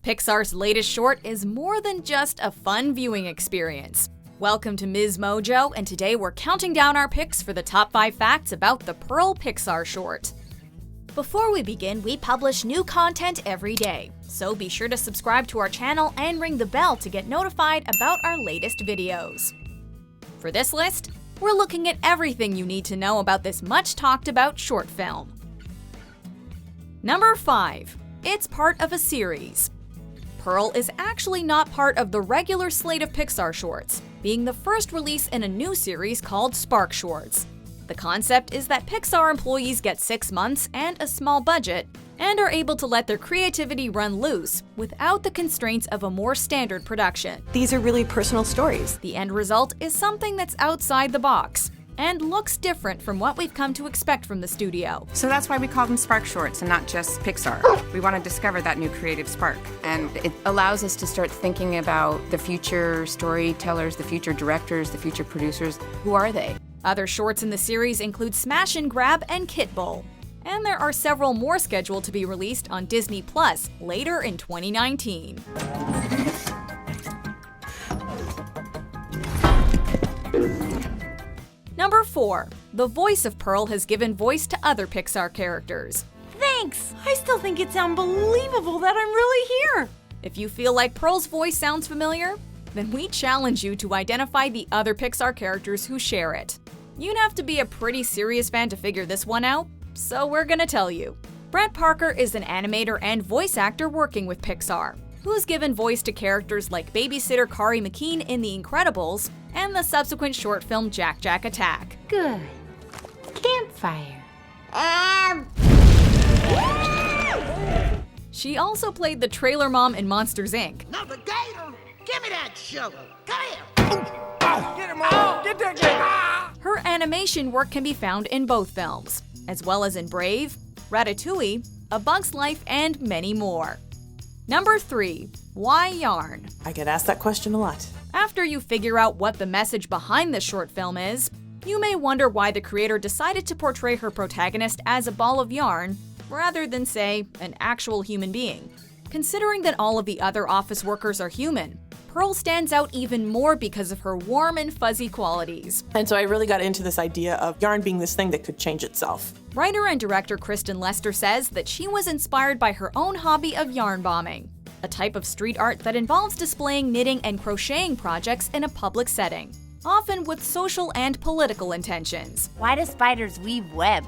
Pixar's latest short is more than just a fun viewing experience. Welcome to MsMojo, and today we're counting down our picks for the top 5 facts about the Purl Pixar short. Before we begin, we publish new content every day, so be sure to subscribe to our channel and ring the bell to get notified about our latest videos. For this list, we're looking at everything you need to know about this much talked about short film. Number 5. It's part of a series. Purl is actually not part of the regular slate of Pixar shorts, being the first release in a new series called Spark Shorts. The concept is that Pixar employees get 6 months and a small budget, and are able to let their creativity run loose without the constraints of a more standard production. These are really personal stories. The end result is something that's outside the box, and looks different from what we've come to expect from the studio. So that's why we call them Spark Shorts and not just Pixar. We want to discover that new creative spark. And it allows us to start thinking about the future storytellers, the future directors, the future producers. Who are they? Other shorts in the series include Smash and Grab and Kit Bull. And there are several more scheduled to be released on Disney Plus later in 2019. Number 4. The voice of Purl has given voice to other Pixar characters. Thanks! I still think it's unbelievable that I'm really here! If you feel like Purl's voice sounds familiar, then we challenge you to identify the other Pixar characters who share it. You'd have to be a pretty serious fan to figure this one out, so we're gonna tell you. Brett Parker is an animator and voice actor working with Pixar, who's given voice to characters like babysitter Kari McKean in The Incredibles and the subsequent short film Jack Jack Attack. Good. Campfire. She also played the trailer mom in Monsters, Inc. Now the gator, give me that shovel. Come here. Get him on! Get that gator! Her animation work can be found in both films, as well as in Brave, Ratatouille, A Bug's Life, and many more. Number 3. Why yarn? I get asked that question a lot. After you figure out what the message behind this short film is, you may wonder why the creator decided to portray her protagonist as a ball of yarn rather than, say, an actual human being. Considering that all of the other office workers are human, Purl stands out even more because of her warm and fuzzy qualities. And so I really got into this idea of yarn being this thing that could change itself. Writer and director Kristen Lester says that she was inspired by her own hobby of yarn bombing, a type of street art that involves displaying knitting and crocheting projects in a public setting, often with social and political intentions. Why do spiders weave webs?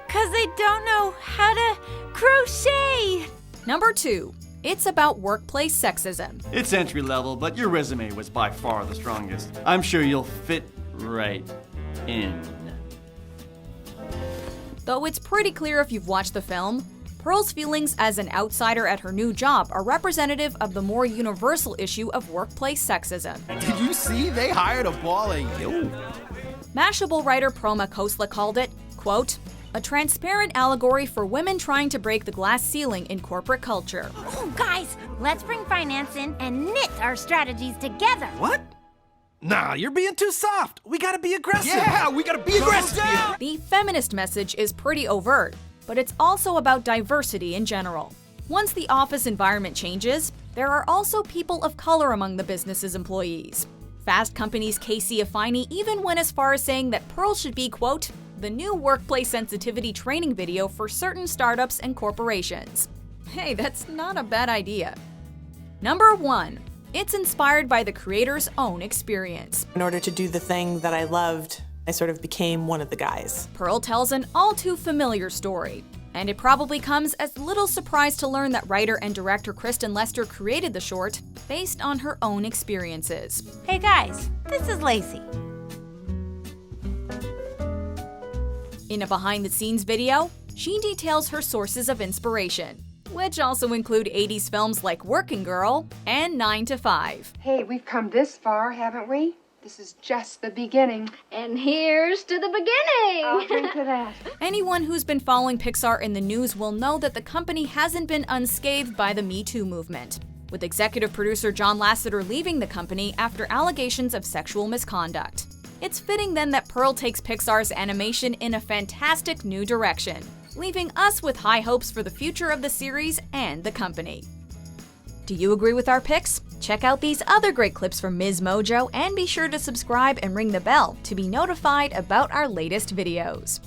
'Cause they don't know how to crochet! Number 2. It's about workplace sexism. It's entry level, but your resume was by far the strongest. I'm sure you'll fit right in. Though it's pretty clear if you've watched the film, Purl's feelings as an outsider at her new job are representative of the more universal issue of workplace sexism. Did you see they hired a ball of you? Mashable writer Proma Khosla called it, quote, a transparent allegory for women trying to break the glass ceiling in corporate culture. Oh, guys, let's bring finance in and knit our strategies together. What? Nah, you're being too soft. We gotta be aggressive. Yeah, we gotta be aggressive. The feminist message is pretty overt, but it's also about diversity in general. Once the office environment changes, there are also people of color among the business's employees. Fast Company's Casey Affiney even went as far as saying that Purl should be, quote, the new workplace sensitivity training video for certain startups and corporations. Hey, that's not a bad idea. Number 1. It's inspired by the creator's own experience. In order to do the thing that I loved, I sort of became one of the guys. Purl tells an all too familiar story, and it probably comes as little surprise to learn that writer and director Kristen Lester created the short based on her own experiences. Hey guys, this is Lacey. In a behind-the-scenes video, she details her sources of inspiration, which also include 80s films like Working Girl and 9 to 5. Hey, we've come this far, haven't we? This is just the beginning. And here's to the beginning! I'll drink to that. Anyone who's been following Pixar in the news will know that the company hasn't been unscathed by the Me Too movement, with executive producer John Lasseter leaving the company after allegations of sexual misconduct. It's fitting then that Purl takes Pixar's animation in a fantastic new direction, leaving us with high hopes for the future of the series and the company. Do you agree with our picks? Check out these other great clips from MsMojo and be sure to subscribe and ring the bell to be notified about our latest videos.